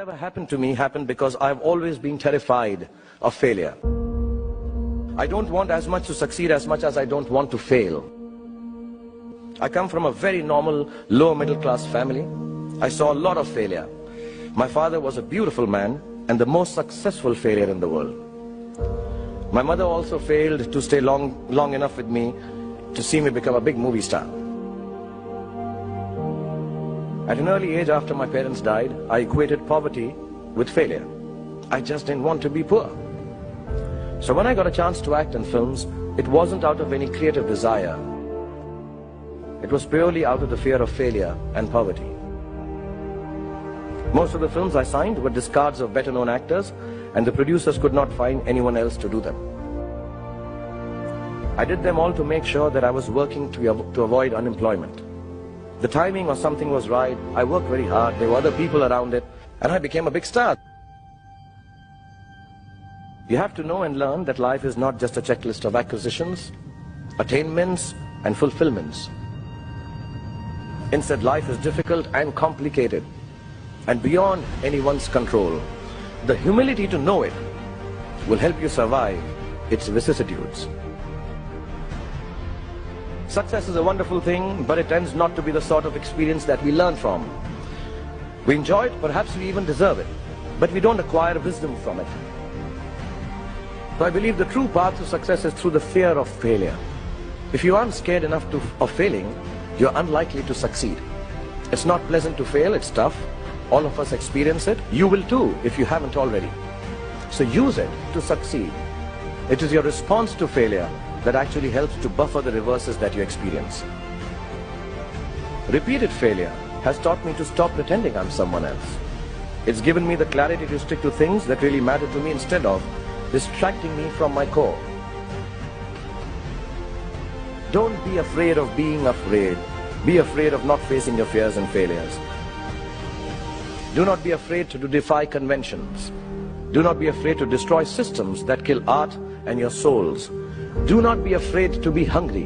Whatever happened to me happened because I've always been terrified of failure. I don't want as much to succeed as much as I don't want to fail. I come from a very normal, lower middle class family. I saw a lot of failure. My father was a beautiful man and the most successful failure in the world. My mother also failed to stay long enough with me to see me become a big movie star. At an early age after my parents died, I equated poverty with failure. I just didn't want to be poor. So when I got a chance to act in films, it wasn't out of any creative desire. It was purely out of the fear of failure and poverty. Most of the films I signed were discards of better-known actors, and the producers could not find anyone else to do them. I did them all to make sure that I was working to avoid unemployment. The timing or something was right, I worked very hard, there were other people around it, and I became a big star. You have to know and learn that life is not just a checklist of acquisitions, attainments, and fulfillments. Instead, life is difficult and complicated, and beyond anyone's control. The humility to know it will help you survive its vicissitudes. Success is a wonderful thing, but it tends not to be the sort of experience that we learn from. We enjoy it, perhaps we even deserve it, but we don't acquire wisdom from it. So I believe the true path to success is through the fear of failure. If you aren't scared enough of failing, you're unlikely to succeed. It's not pleasant to fail, it's tough. All of us experience it. You will too, if you haven't already. So use it to succeed. It is your response to failure that actually helps to buffer the reverses that you experience. Repeated failure has taught me to stop pretending I'm someone else. It's given me the clarity to stick to things that really matter to me instead of distracting me from my core. Don't be afraid of being afraid. Be afraid of not facing your fears and failures. Do not be afraid to defy conventions. Do not be afraid to destroy systems that kill art and your souls. Do not be afraid to be hungry.